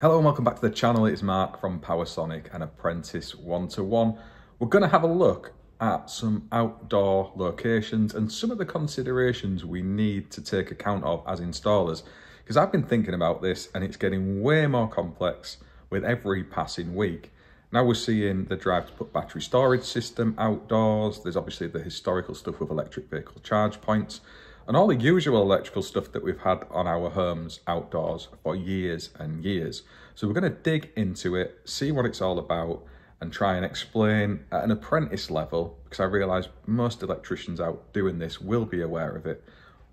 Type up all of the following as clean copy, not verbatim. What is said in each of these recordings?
Hello and welcome back to the channel. It's Mark from PowerSonic and Apprentice 1-to-1. We're going to have a look at some outdoor locations and some of the considerations we need to take account of as installers, because I've been thinking about this and it's getting way more complex with every passing week. Now we're seeing the drive to put battery storage system outdoors. There's obviously the historical stuff with electric vehicle charge points and all the usual electrical stuff that we've had on our homes outdoors for years and years. So we're going to dig into it, see what it's all about, and try and explain at an apprentice level, because I realise most electricians out doing this will be aware of it,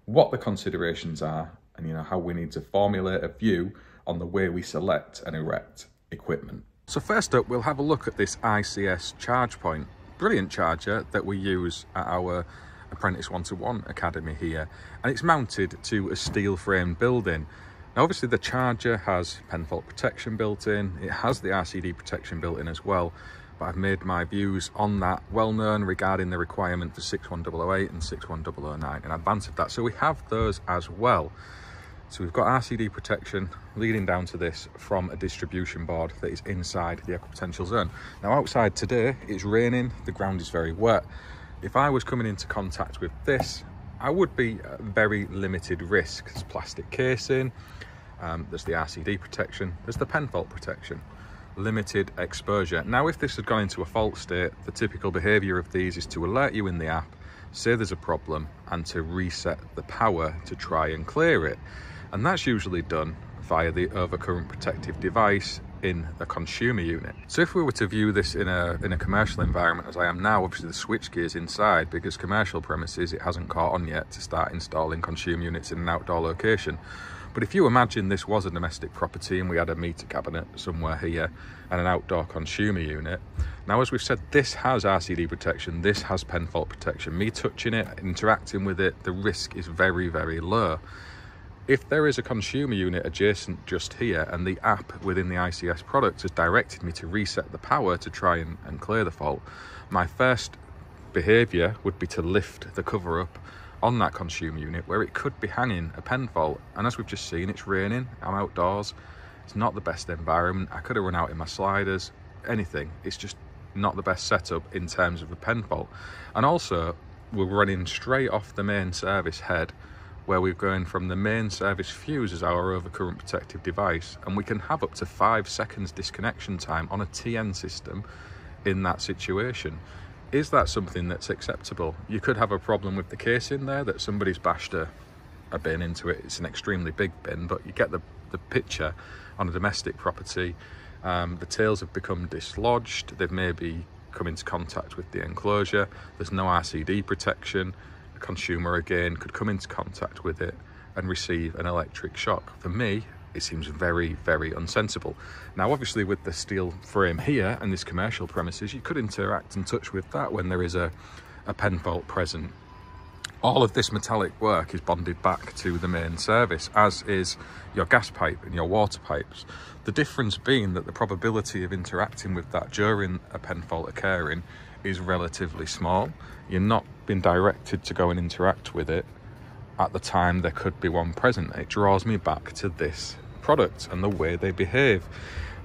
what the considerations are, and how we need to formulate a view on the way we select and erect equipment. So first up, we'll have a look at this ICS charge point. Brilliant charger that we use at our Apprentice 1-to-1 Academy here, and it's mounted to a steel framed building. Now obviously the charger has pen fault protection built in, it has the RCD protection built in as well, but I've made my views on that well known regarding the requirement for 61008 and 61009 in advance of that, so we have those as well. So we've got RCD protection leading down to this from a distribution board that is inside the equipotential zone. Now outside today it's raining, the ground is very wet. If I was coming into contact with this, I would be at very limited risk. There's plastic casing, there's the RCD protection, there's the pen fault protection, limited exposure. Now if this had gone into a fault state, the typical behaviour of these is to alert you in the app, say there's a problem, and to reset the power to try and clear it. And that's usually done via the overcurrent protective device in the consumer unit. So if we were to view this in a commercial environment as I am now, obviously the switchgear is inside, because commercial premises it hasn't caught on yet to start installing consumer units in an outdoor location. But if you imagine this was a domestic property and we had a meter cabinet somewhere here and an outdoor consumer unit, now as we've said, this has RCD protection, this has pen fault protection. Me touching it, interacting with it, the risk is very, very low. If there is a consumer unit adjacent just here and the app within the ICS product has directed me to reset the power to try and clear the fault, my first behaviour would be to lift the cover up on that consumer unit where it could be hanging a pen fault. And as we've just seen, it's raining, I'm outdoors, it's not the best environment, I could have run out in my sliders, anything. It's just not the best setup in terms of a pen fault. And also, we're running straight off the main service head, where we're going from the main service fuse as our overcurrent protective device, and we can have up to 5 seconds disconnection time on a TN system in that situation. Is that something that's acceptable? You could have a problem with the casing there, that somebody's bashed a bin into it. It's an extremely big bin, but you get the picture on a domestic property. The tails have become dislodged, they've maybe come into contact with the enclosure, there's no RCD protection. The consumer again could come into contact with it and receive an electric shock. For me, it seems very, very unsensible. Now obviously with the steel frame here and this commercial premises, you could interact and touch with that when there is a pen fault present. All of this metallic work is bonded back to the main service, as is your gas pipe and your water pipes. The difference being that the probability of interacting with that during a pen fault occurring is relatively small. You're not being directed to go and interact with it at the time there could be one present. It draws me back to this product and the way they behave.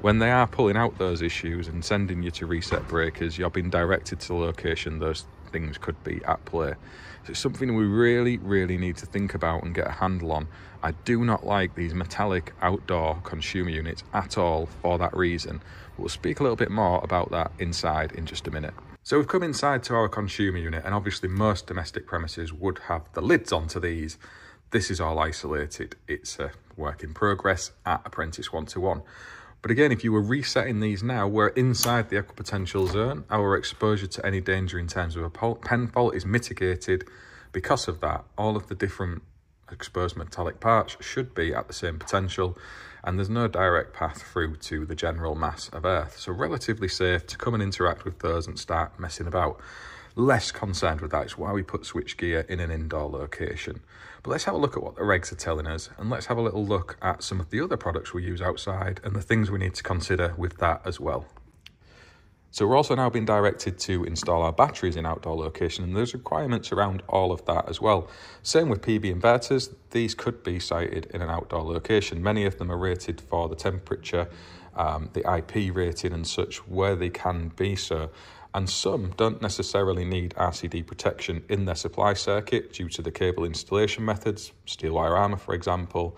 When they are pulling out those issues and sending you to reset breakers, you're being directed to the location those things could be at play. So it's something we really, really need to think about and get a handle on. I do not like these metallic outdoor consumer units at all for that reason. We'll speak a little bit more about that inside in just a minute. So we've come inside to our consumer unit, and obviously most domestic premises would have the lids onto these. This is all isolated. It's a work in progress at Apprentice 1-to-1. But again, if you were resetting these now, we're inside the equipotential zone. Our exposure to any danger in terms of a pen fault is mitigated. Because of that, all of the different exposed metallic parts should be at the same potential, and there's no direct path through to the general mass of Earth. So relatively safe to come and interact with those and start messing about. Less concerned with that. It's why we put switchgear in an indoor location. But let's have a look at what the regs are telling us, and let's have a little look at some of the other products we use outside and the things we need to consider with that as well. So we're also now being directed to install our batteries in outdoor location, and there's requirements around all of that as well. Same with PV inverters. These could be sited in an outdoor location. Many of them are rated for the temperature, the IP rating and such, where they can be so. And some don't necessarily need RCD protection in their supply circuit due to the cable installation methods, steel wire armour for example,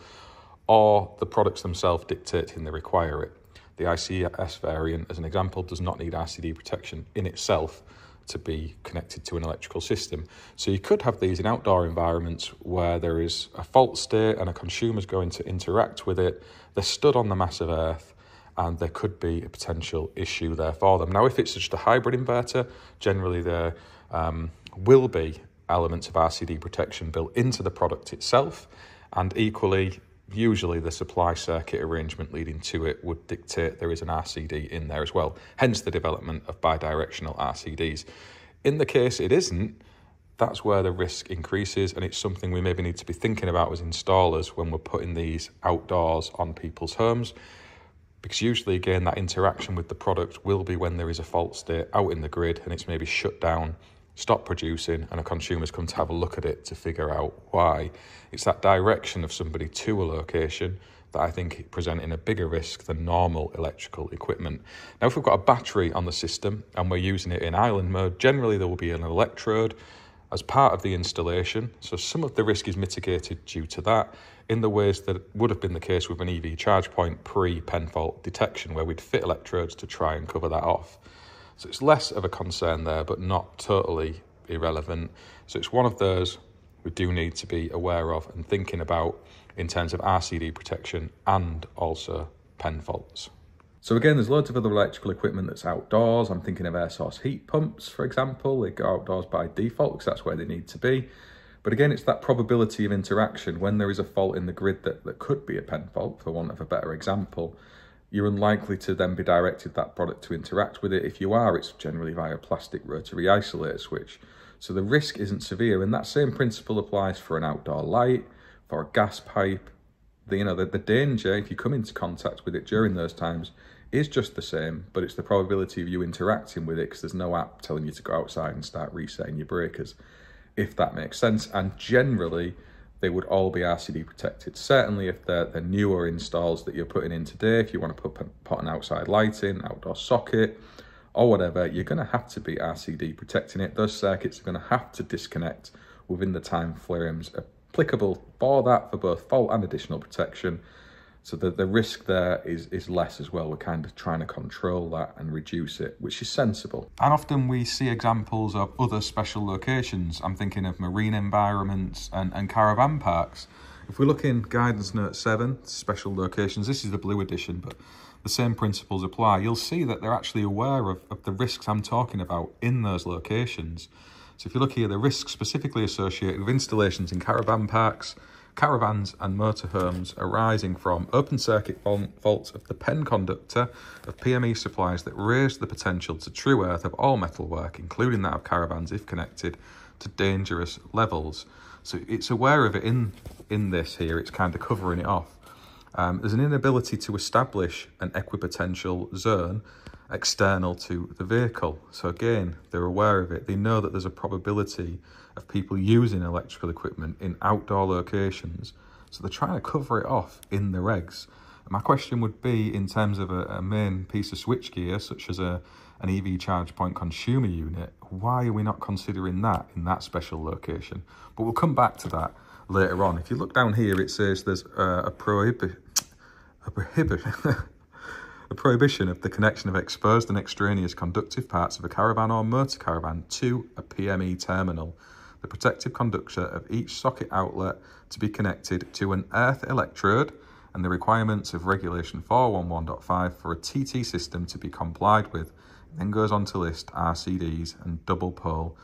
or the products themselves dictating they require it. The ICS variant, as an example, does not need RCD protection in itself to be connected to an electrical system. So you could have these in outdoor environments where there is a fault state and a consumer's going to interact with it. They're stood on the massive earth, and there could be a potential issue there for them. Now, if it's just a hybrid inverter, generally there will be elements of RCD protection built into the product itself, and equally, usually the supply circuit arrangement leading to it would dictate there is an RCD in there as well, hence the development of bidirectional RCDs. In the case it isn't, that's where the risk increases, and it's something we maybe need to be thinking about as installers when we're putting these outdoors on people's homes, because usually, again, that interaction with the product will be when there is a fault state out in the grid and it's maybe shut down, stop producing, and a consumer's come to have a look at it to figure out why. It's that direction of somebody to a location that I think presenting a bigger risk than normal electrical equipment. Now, if we've got a battery on the system and we're using it in island mode, generally there will be an electrode as part of the installation, so some of the risk is mitigated due to that in the ways that would have been the case with an EV charge point pre-pen fault detection, where we'd fit electrodes to try and cover that off. So it's less of a concern there, but not totally irrelevant. So it's one of those we do need to be aware of and thinking about in terms of RCD protection and also pen faults. So again, there's loads of other electrical equipment that's outdoors. I'm thinking of air source heat pumps, for example. They go outdoors by default because that's where they need to be. But again, it's that probability of interaction. When there is a fault in the grid that could be a pen fault, for want of a better example, you're unlikely to then be directed that product to interact with it. If you are, it's generally via a plastic rotary isolator switch. So the risk isn't severe, and that same principle applies for an outdoor light, for a gas pipe. The danger, if you come into contact with it during those times, is just the same, but it's the probability of you interacting with it, because there's no app telling you to go outside and start resetting your breakers, if that makes sense. And generally, they would all be RCD protected. Certainly if they're newer installs that you're putting in today, if you want to put an outside light in, outdoor socket, or whatever, you're going to have to be RCD protecting it. Those circuits are going to have to disconnect within the time frames applicable for that, for both fault and additional protection. So the risk there is less as well. We're kind of trying to control that and reduce it, which is sensible. And often we see examples of other special locations. I'm thinking of marine environments and caravan parks. If we look in Guidance Note 7, special locations, this is the blue edition, but the same principles apply. You'll see that they're actually aware of the risks I'm talking about in those locations. So if you look here, the risks specifically associated with installations in caravan parks, caravans and motorhomes arising from open circuit faults of the pen conductor of PME supplies that raise the potential to true earth of all metalwork, including that of caravans if connected, to dangerous levels. So it's aware of it in this here, it's kind of covering it off. There's an inability to establish an equipotential zone external to the vehicle. So again, they're aware of it. They know that there's a probability of people using electrical equipment in outdoor locations. So they're trying to cover it off in the regs. And my question would be, in terms of a main piece of switchgear, such as an EV charge point consumer unit, why are we not considering that in that special location? But we'll come back to that later on. If you look down here, it says there's a prohibition of the connection of exposed and extraneous conductive parts of a caravan or motor caravan to a PME terminal. The protective conductor of each socket outlet to be connected to an earth electrode, and the requirements of regulation 411.5 for a TT system to be complied with. It then goes on to list RCDs and double pole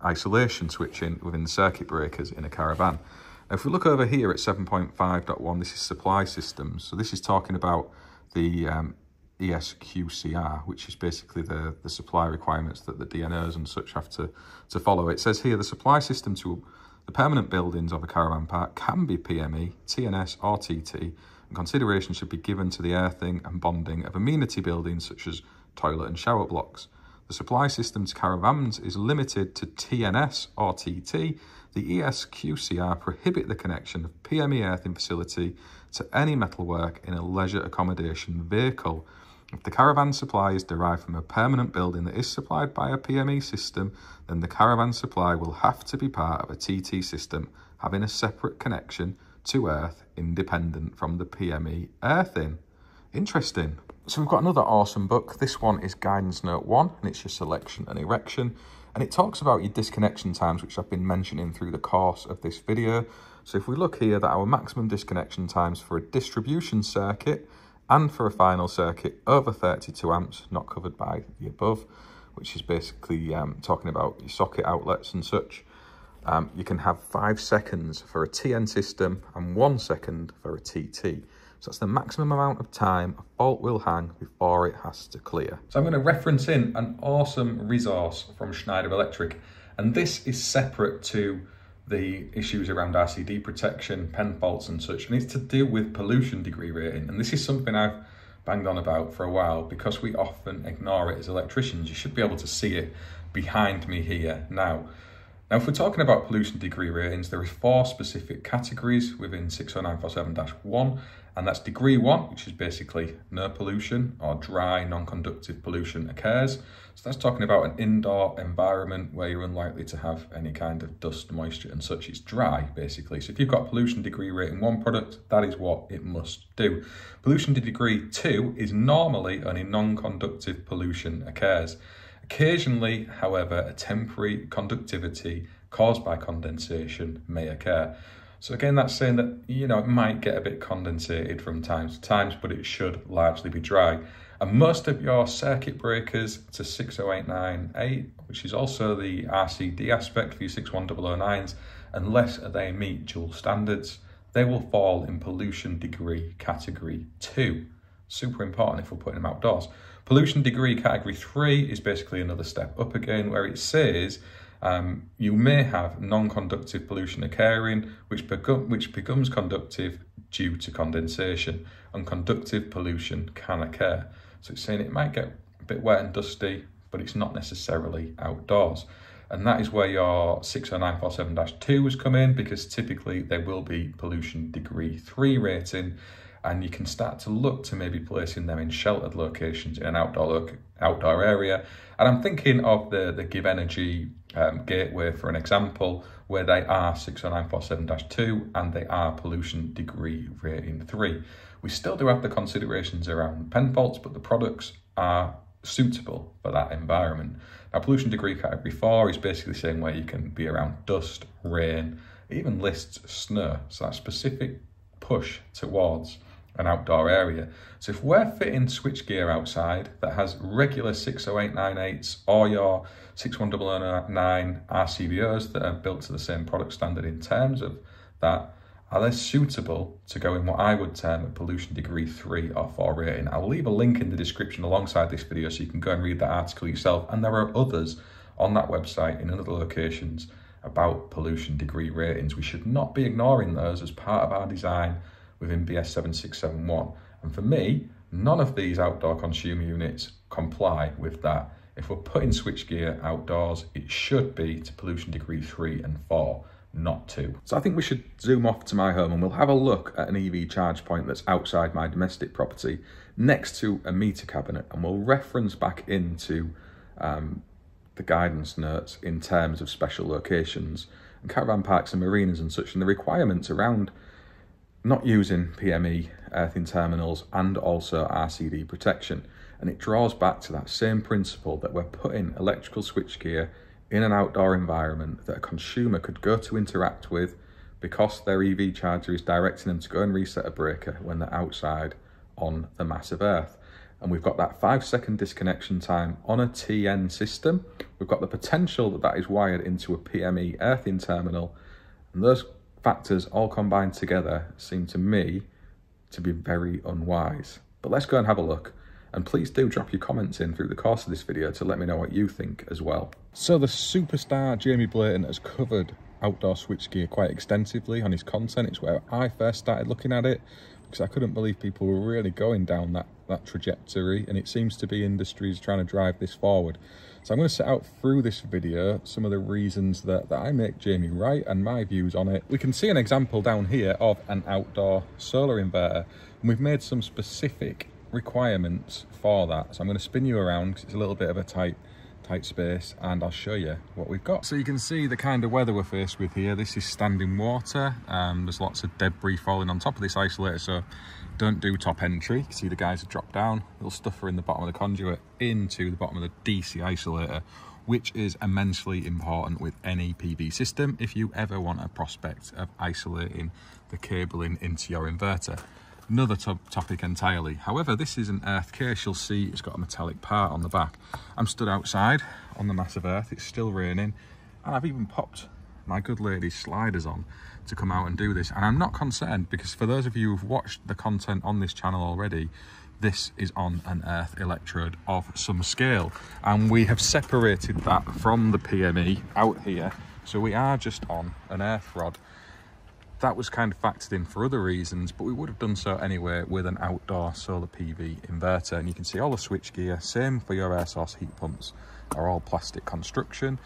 isolation switching within the circuit breakers in a caravan. Now, if we look over here at 7.5.1, this is supply systems. So this is talking about the ESQCR, which is basically the supply requirements that the DNOs and such have to follow. It says here, the supply system to the permanent buildings of a caravan park can be PME, TNS or TT, and consideration should be given to the earthing and bonding of amenity buildings such as toilet and shower blocks. The supply system to caravans is limited to TNS or TT. The ESQCR prohibit the connection of PME earthing facility to any metalwork in a leisure accommodation vehicle. If the caravan supply is derived from a permanent building that is supplied by a PME system, then the caravan supply will have to be part of a TT system, having a separate connection to earth independent from the PME earthing. Interesting. So we've got another awesome book. This one is Guidance Note 1, and it's your selection and erection. And it talks about your disconnection times, which I've been mentioning through the course of this video. So if we look here, that our maximum disconnection times for a distribution circuit and for a final circuit over 32 amps, not covered by the above, which is basically talking about your socket outlets and such. You can have 5 seconds for a TN system and 1 second for a TT. So that's the maximum amount of time a fault will hang before it has to clear. So I'm going to reference in an awesome resource from Schneider Electric, and this is separate to the issues around RCD protection, pen faults and such, and it's to do with pollution degree rating. And this is something I've banged on about for a while because we often ignore it as electricians. You should be able to see it behind me here now. Now, if we're talking about pollution degree ratings, there are 4 specific categories within 60947-1, and that's degree 1, which is basically no pollution or dry, non-conductive pollution occurs. So that's talking about an indoor environment where you're unlikely to have any kind of dust, moisture and such. It's dry, basically. So if you've got pollution degree rating 1 product, that is what it must do. Pollution degree 2 is normally only non-conductive pollution occurs. Occasionally, however, a temporary conductivity caused by condensation may occur. So again, that's saying that, it might get a bit condensated from time to time, but it should largely be dry. And most of your circuit breakers to 60898, which is also the RCD aspect for your 61009s, unless they meet dual standards, they will fall in pollution degree category 2. Super important if we're putting them outdoors. Pollution degree category 3 is basically another step up again, where it says you may have non-conductive pollution occurring, which becomes conductive due to condensation, and conductive pollution can occur. So it's saying it might get a bit wet and dusty, but it's not necessarily outdoors. And that is where your 60947-2s come in, because typically there will be pollution degree 3 rating, and you can start to look to maybe placing them in sheltered locations in an outdoor area. And I'm thinking of the Give Energy gateway, for an example, where they are 60947-2 and they are pollution degree rating 3. We still do have the considerations around pen faults, but the products are suitable for that environment. Now, pollution degree category 4 is basically saying where you can be around dust, rain, it even lists snow. So that specific push towards an outdoor area. So if we're fitting switchgear outside that has regular 60898s or your 61009 RCBOs that are built to the same product standard in terms of that, are they suitable to go in what I would term a pollution degree 3 or 4 rating? I'll leave a link in the description alongside this video so you can go and read that article yourself. And there are others on that website in other locations about pollution degree ratings. We should not be ignoring those as part of our design within BS 7671. And for me, none of these outdoor consumer units comply with that. If we're putting switchgear outdoors, it should be to pollution degree 3 and 4, not 2. So I think we should zoom off to my home and we'll have a look at an EV charge point that's outside my domestic property next to a meter cabinet, and we'll reference back into the guidance notes in terms of special locations and caravan parks and marinas and such, and the requirements around not using PME earthing terminals and also RCD protection. And it draws back to that same principle that we're putting electrical switchgear in an outdoor environment that a consumer could go to interact with because their EV charger is directing them to go and reset a breaker when they're outside on the massive earth. And we've got that 5-second disconnection time on a TN system. We've got the potential that that is wired into a PME earthing terminal, and those factors all combined together seem to me to be very unwise. But let's go and have a look, and please do drop your comments in through the course of this video to let me know what you think as well. So the superstar Jamie Blayton has covered outdoor switchgear quite extensively on his content. It's where I first started looking at it. because I couldn't believe people were really going down that trajectory, and it seems to be industries trying to drive this forward. So I'm going to set out through this video some of the reasons that I make Jamie right and my views on it. We can see an example down here of an outdoor solar inverter, and we've made some specific requirements for that. So I'm going to spin you around because it's a little bit of a tight space, and I'll show you what we've got. So you can see the kind of weather we're faced with here. This is standing water. There's lots of debris falling on top of this isolator, so don't do top entry. You can see the guys have dropped down. Little stuffer in the bottom of the conduit into the bottom of the DC isolator, which is immensely important with any PV system if you ever want a prospect of isolating the cabling into your inverter. Another topic entirely. However, this is an earth case. You'll see it's got a metallic part on the back. I'm stood outside on the massive earth. It's still raining, and I've even popped my good lady's sliders on to come out and do this. And I'm not concerned, because for those of you who've watched the content on this channel already, this is on an earth electrode of some scale, and we have separated that from the PME out here. So we are just on an earth rod. That was kind of factored in for other reasons, but we would have done so anyway with an outdoor solar PV inverter. And you can see all the switchgear, same for your air source heat pumps, are all plastic construction.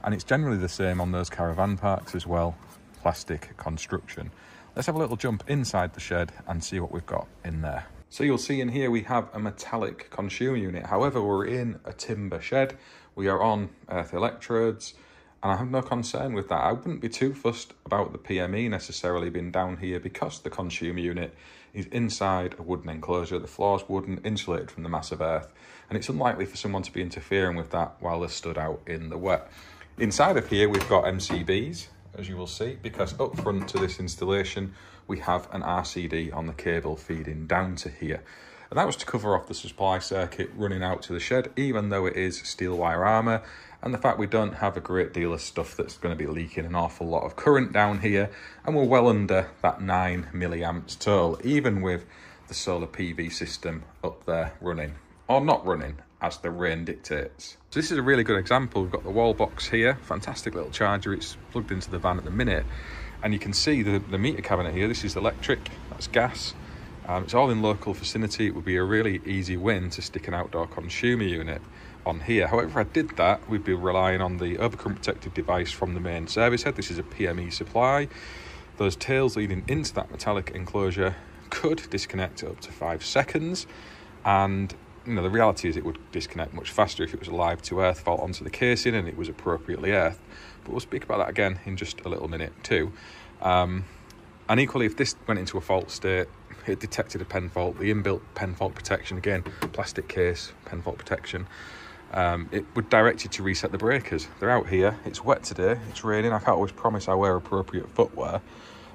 And it's generally the same on those caravan parks as well, plastic construction. Let's have a little jump inside the shed and see what we've got in there. So you'll see in here we have a metallic consumer unit. However, we're in a timber shed. We are on earth electrodes, and I have no concern with that. I wouldn't be too fussed about the PME necessarily being down here, because the consumer unit is inside a wooden enclosure. The floor's wooden, insulated from the massive earth, and it's unlikely for someone to be interfering with that while they're stood out in the wet. Inside of here, we've got MCBs, as you will see, because up front to this installation, we have an RCD on the cable feeding down to here. And that was to cover off the supply circuit running out to the shed, even though it is steel wire armour, and the fact we don't have a great deal of stuff that's going to be leaking an awful lot of current down here, and we're well under that 9 milliamps total, even with the solar PV system up there running, or not running, as the rain dictates. So this is a really good example. We've got the wall box here, fantastic little charger. It's plugged into the van at the minute, and you can see the meter cabinet here. This is electric, that's gas. It's all in local vicinity. It would be a really easy win to stick an outdoor consumer unit on here. However, if I did that, we'd be relying on the overcurrent protective device from the main service head. This is a PME supply. Those tails leading into that metallic enclosure could disconnect up to 5 seconds, and you know, the reality is it would disconnect much faster if it was a live to earth fault onto the casing and it was appropriately earthed. But we'll speak about that again in just a little minute too. And equally, if this went into a fault state, it detected a pen fault, the inbuilt pen fault protection, again, plastic case, pen fault protection, it would direct you to reset the breakers. They're out here, it's wet today, it's raining, I can't always promise I wear appropriate footwear.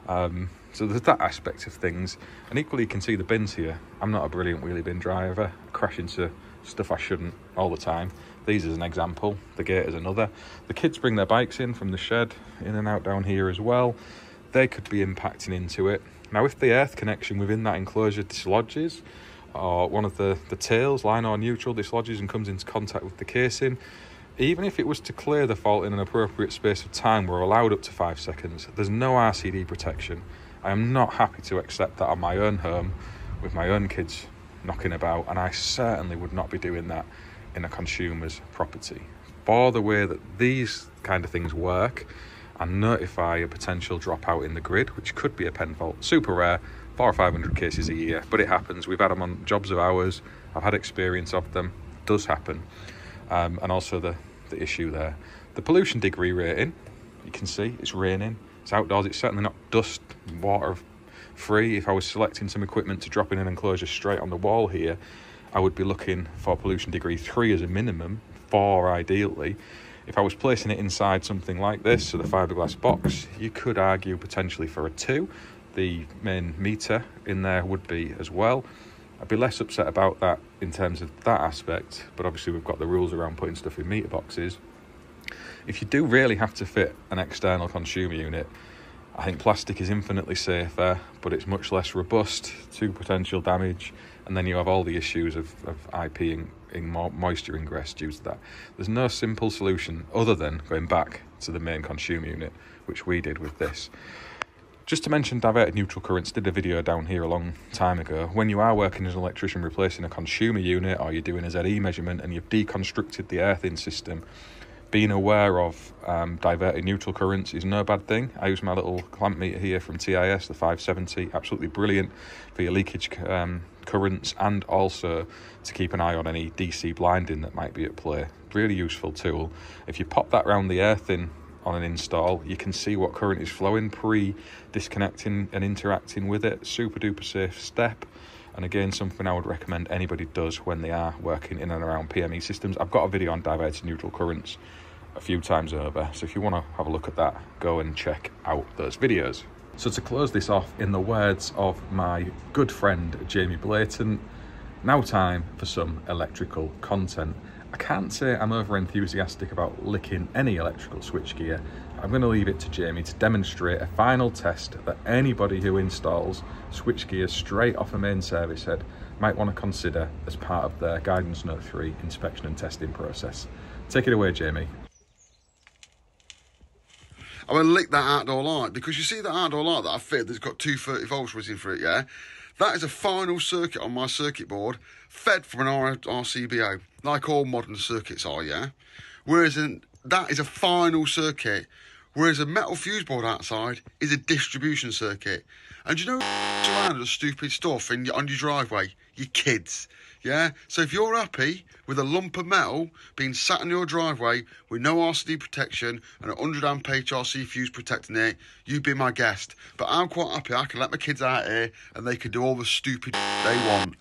So there's that aspect of things. And equally, you can see the bins here. I'm not a brilliant wheelie bin driver. I crash into stuff I shouldn't all the time. These is an example. The gate is another. The kids bring their bikes in from the shed, in and out down here as well. They could be impacting into it. Now, if the earth connection within that enclosure dislodges, or one of the tails, line or neutral, dislodges and comes into contact with the casing, even if it was to clear the fault in an appropriate space of time, we're allowed up to 5 seconds. There's no RCD protection. I am not happy to accept that on my own home with my own kids knocking about, and I certainly would not be doing that in a consumer's property. For the way that these kind of things work and notify a potential dropout in the grid, which could be a pen fault, super rare, 400 or 500 cases a year, but it happens. We've had them on jobs of ours. I've had experience of them. It does happen. And also the issue there. The pollution degree rating, you can see it's raining. It's outdoors. It's certainly not dust, water free. If I was selecting some equipment to drop in an enclosure straight on the wall here, I would be looking for pollution degree 3 as a minimum, 4 ideally. If I was placing it inside something like this, so the fiberglass box, you could argue potentially for a 2. The main meter in there would be as well. I'd be less upset about that in terms of that aspect, but obviously we've got the rules around putting stuff in meter boxes. If you do really have to fit an external consumer unit, I think plastic is infinitely safer, but it's much less robust to potential damage, and then you have all the issues of IP in moisture ingress due to that. There's no simple solution other than going back to the main consumer unit, which we did with this. Just to mention diverted neutral currents, did a video down here a long time ago. When you are working as an electrician replacing a consumer unit, or you're doing a ZE measurement and you've deconstructed the earthing system, being aware of diverted neutral currents is no bad thing. I use my little clamp meter here from TIS, the 570, absolutely brilliant for your leakage currents, and also to keep an eye on any DC blinding that might be at play. Really useful tool. If you pop that around the earthing on an install, you can see what current is flowing pre-disconnecting and interacting with it. Super duper safe step, and again something I would recommend anybody does when they are working in and around PME systems. I've got a video on diverted neutral currents a few times over, so if you want to have a look at that, go and check out those videos. So to close this off, in the words of my good friend Jamie Blayton, now time for some electrical content. I can't say I'm over enthusiastic about licking any electrical switchgear. I'm going to leave it to Jamie to demonstrate a final test that anybody who installs switchgear straight off a main service head might want to consider as part of their Guidance Note 3 inspection and testing process. Take it away, Jamie. I'm going to lick that outdoor light, because you see that outdoor light that I fitted that's got 230 volts running through it, yeah? That is a final circuit on my circuit board fed from an RCBO, like all modern circuits are, yeah? Whereas that is a final circuit, whereas a metal fuse board outside is a distribution circuit. And you know around the stupid stuff on your driveway? You kids. Yeah, so if you're happy with a lump of metal being sat in your driveway with no RCD protection and a 100 amp HRC fuse protecting it, you be my guest. But I'm quite happy I can let my kids out here and they can do all the stupid they want.